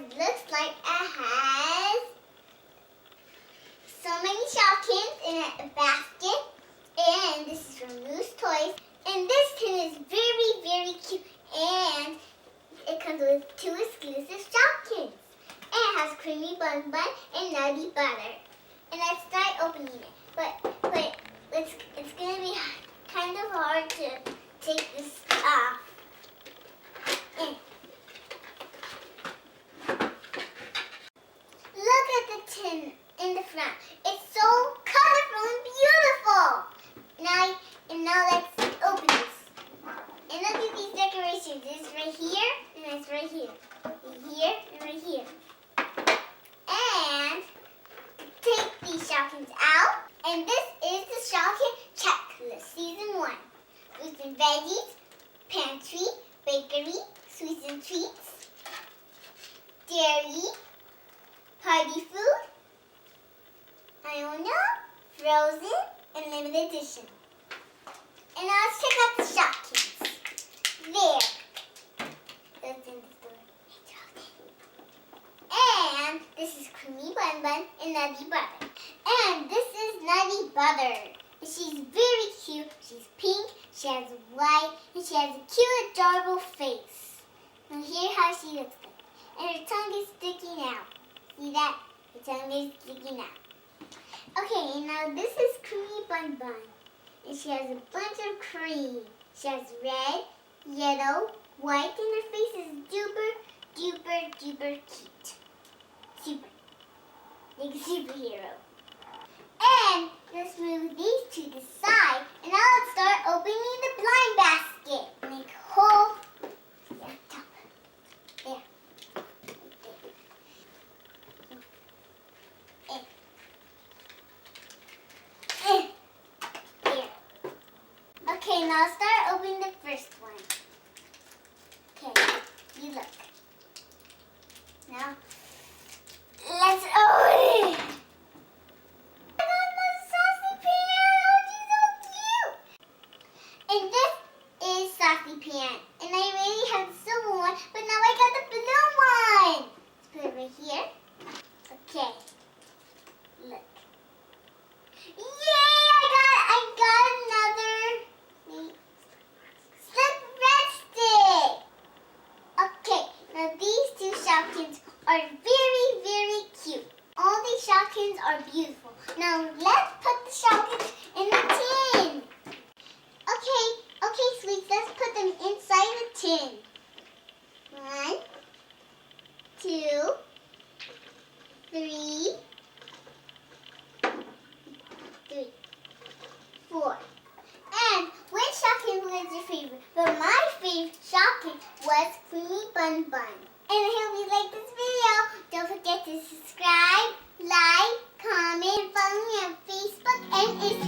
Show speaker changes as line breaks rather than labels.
it looks like it has so many Shopkins in a basket. And this is from Loose Toys. And this tin is very, very cute. And it comes with 2 exclusive Shopkins. And it has creamy bun and nutty butter. And let's start opening it. But it's gonna be kind of hard to take this off. Look at the tin in the front. It's so colorful and beautiful. Now let's open this. And look at these decorations. It's right here and it's right here. Here and right here. And take these Shopkins out. And this is the Shopkin checklist, season 1. Fruits and veggies, pantry, bakery, sweets and treats, dairy, party food, I don't know, frozen, and limited edition. And now let's check out the Shopkins. There. That's in the store. And this is creamy bun and nutty butter. And this is nutty butter. She's very cute. She's pink, she has white, and she has a cute, adorable face. Now here's how she looks like. And her tongue is sticking out. See that? Her tongue is sticking out. Okay, now this is creamy bun. And she has a bunch of cream. She has red, yellow, white, and her face is duper cute. Super. Like a superhero. And let's move these to the side. And now let's start opening the blind basket. Make a hole. There, top. There. There. Okay, now start opening the first one. Okay, you look. Now, let's open it. Pan. And I already have the silver one, but now I got the blue one. Let's put it right here. Okay. Look. Yay! I got another slip red stick. Okay. Now these 2 Shopkins are very cute. All these Shopkins are beautiful. Now let's put the Shopkins in the tin. Okay, sweets, let's put them inside the tin. 1, 2, 3, 4. And which Shopkin was your favorite? But my favorite Shopkin was creamy bun. And I hope you liked this video. Don't forget to subscribe, like, comment, and follow me on Facebook and Instagram.